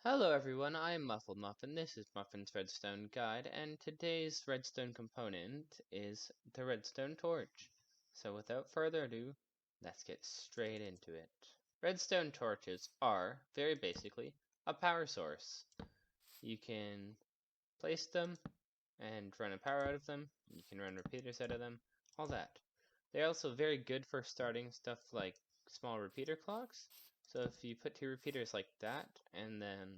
Hello everyone, I'm Muffin. This is Muffin's Redstone Guide, and today's redstone component is the redstone torch. So without further ado, let's get straight into it. Redstone torches are, very basically, a power source. You can place them and run a power out of them. You can run repeaters out of them, all that. They're also very good for starting stuff like small repeater clocks. So if you put two repeaters like that, and then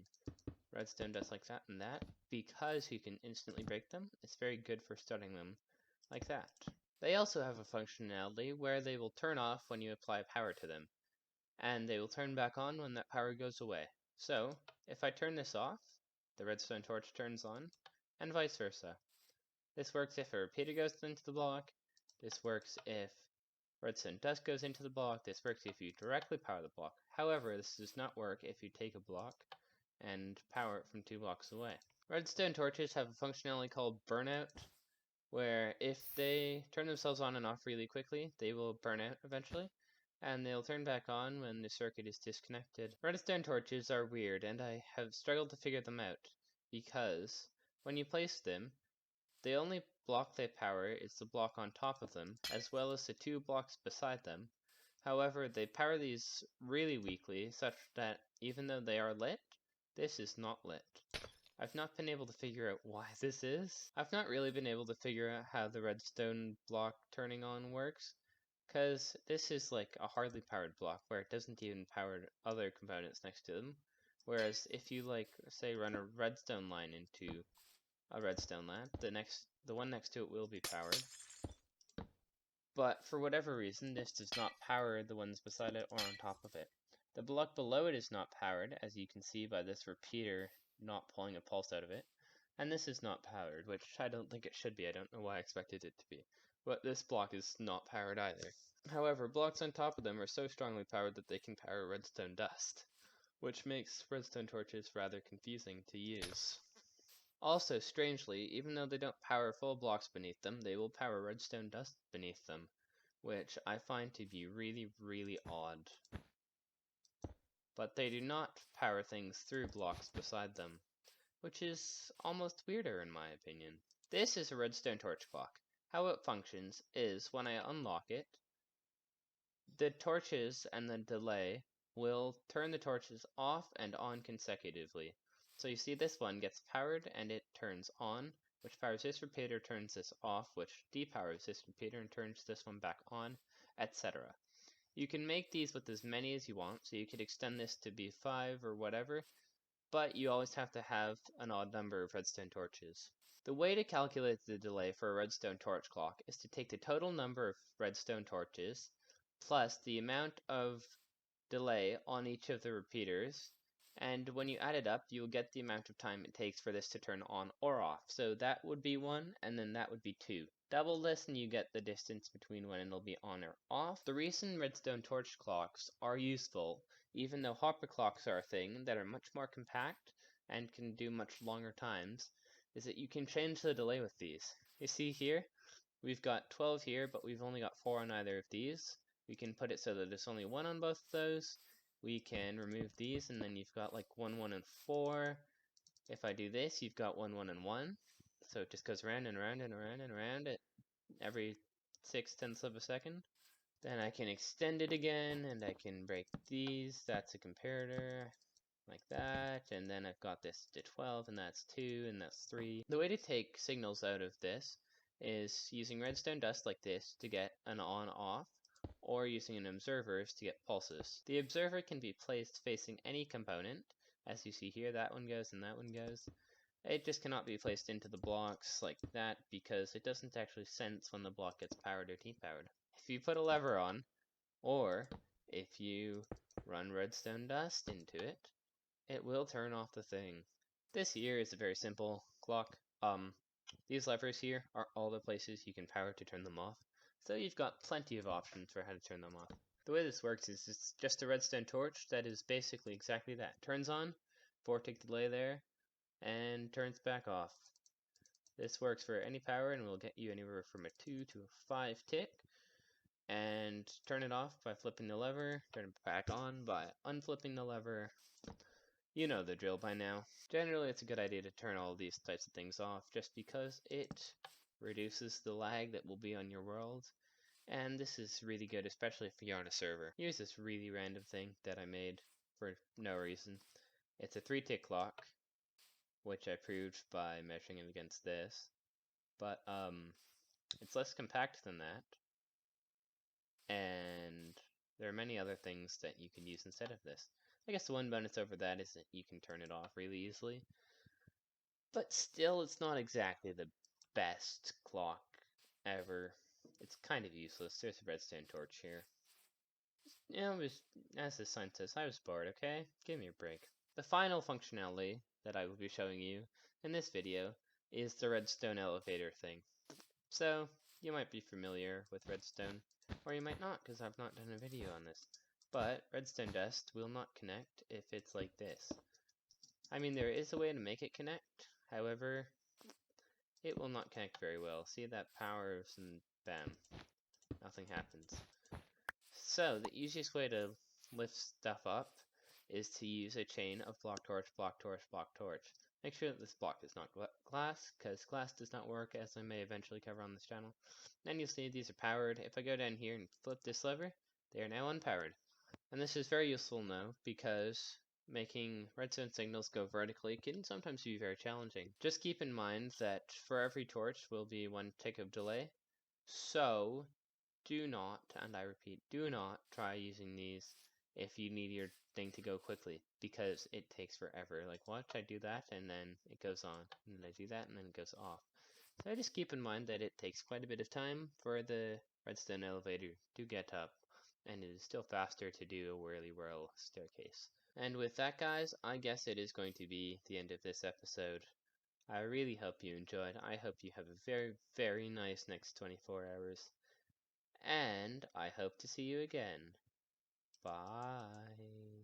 redstone dust like that and that, because you can instantly break them, it's very good for starting them like that. They also have a functionality where they will turn off when you apply power to them, and they will turn back on when that power goes away. So, if I turn this off, the redstone torch turns on, and vice versa. This works if a repeater goes into the block, this works if redstone dust goes into the block, this works if you directly power the block. However, this does not work if you take a block and power it from 2 blocks away. Redstone torches have a functionality called burnout, where if they turn themselves on and off really quickly, they will burn out eventually, and they'll turn back on when the circuit is disconnected. Redstone torches are weird, and I have struggled to figure them out, because when you place them, the only block they power is the block on top of them, as well as the 2 blocks beside them. However, they power these really weakly, such that even though they are lit, this is not lit. I've not been able to figure out why this is. I've not really been able to figure out how the redstone block turning on works, because this is like a hardly powered block where it doesn't even power other components next to them. Whereas if you say run a redstone line into a redstone lamp, the one next to it will be powered. But for whatever reason, this does not power the ones beside it or on top of it. The block below it is not powered, as you can see by this repeater not pulling a pulse out of it. And this is not powered, which I don't think it should be. I don't know why I expected it to be. But this block is not powered either. However, blocks on top of them are so strongly powered that they can power redstone dust, which makes redstone torches rather confusing to use. Also, strangely, even though they don't power full blocks beneath them, they will power redstone dust beneath them, which I find to be really, really odd. But they do not power things through blocks beside them, which is almost weirder in my opinion. This is a redstone torch clock. How it functions is when I unlock it, the torches and the delay will turn the torches off and on consecutively. So you see this one gets powered and it turns on, which powers this repeater, turns this off, which depowers this repeater and turns this one back on, etc. You can make these with as many as you want, so you could extend this to be 5 or whatever, but you always have to have an odd number of redstone torches. The way to calculate the delay for a redstone torch clock is to take the total number of redstone torches plus the amount of delay on each of the repeaters, and when you add it up, you will get the amount of time it takes for this to turn on or off. So that would be 1, and then that would be 2. Double this and you get the distance between when it'll be on or off. The reason redstone torch clocks are useful, even though hopper clocks are a thing that are much more compact and can do much longer times, is that you can change the delay with these. You see here, we've got 12 here, but we've only got 4 on either of these. We can put it so that there's only 1 on both of those. We can remove these, and then you've got like 1, 1, and 4. If I do this, you've got 1, 1, and 1. So it just goes around and around and around and around it every 6/10 of a second. Then I can extend it again, and I can break these. That's a comparator, like that. And then I've got this to 12, and that's 2, and that's 3. The way to take signals out of this is using redstone dust like this to get an on-off, or using an observer to get pulses. The observer can be placed facing any component. As you see here, that one goes and that one goes. It just cannot be placed into the blocks like that because it doesn't actually sense when the block gets powered or depowered. If you put a lever on, or if you run redstone dust into it, it will turn off the thing. This here is a very simple clock. These levers here are all the places you can power to turn them off, so you've got plenty of options for how to turn them off. The way this works is it's just a redstone torch that is basically exactly that. Turns on, 4-tick delay there, and turns back off. This works for any power and will get you anywhere from a 2 to a 5 tick. And turn it off by flipping the lever, turn it back on by unflipping the lever. You know the drill by now. Generally, it's a good idea to turn all these types of things off just because it reduces the lag that will be on your world. And this is really good, especially if you're on a server. Here's this really random thing that I made for no reason. It's a 3-tick clock, which I proved by measuring it against this. But it's less compact than that. And there are many other things that you can use instead of this. I guess the one bonus over that is that you can turn it off really easily. But still, it's not exactly the best clock ever. It's kind of useless. There's a redstone torch here. As the scientist, I was bored, okay? Give me a break. The final functionality that I will be showing you in this video is the redstone elevator thing. So, you might be familiar with redstone, or you might not, because I've not done a video on this. But redstone dust will not connect if it's like this. I mean, there is a way to make it connect, however, it will not connect very well. See, that powers and bam, nothing happens. So, the easiest way to lift stuff up is to use a chain of block torch, block torch, block torch. Make sure that this block is not glass, because glass does not work, as I may eventually cover on this channel. Then you'll see these are powered. If I go down here and flip this lever, they are now unpowered. And this is very useful now, because making redstone signals go vertically can sometimes be very challenging. Just keep in mind that for every torch will be 1 tick of delay, so do not, and I repeat, do not try using these if you need your thing to go quickly, because it takes forever. Like, watch, I do that, and then it goes on, and then I do that, and then it goes off. So just keep in mind that it takes quite a bit of time for the redstone elevator to get up, and it is still faster to do a whirly-whirl staircase. And with that, guys, I guess it is going to be the end of this episode. I really hope you enjoyed. I hope you have a very, very nice next 24 hours. And I hope to see you again. Bye.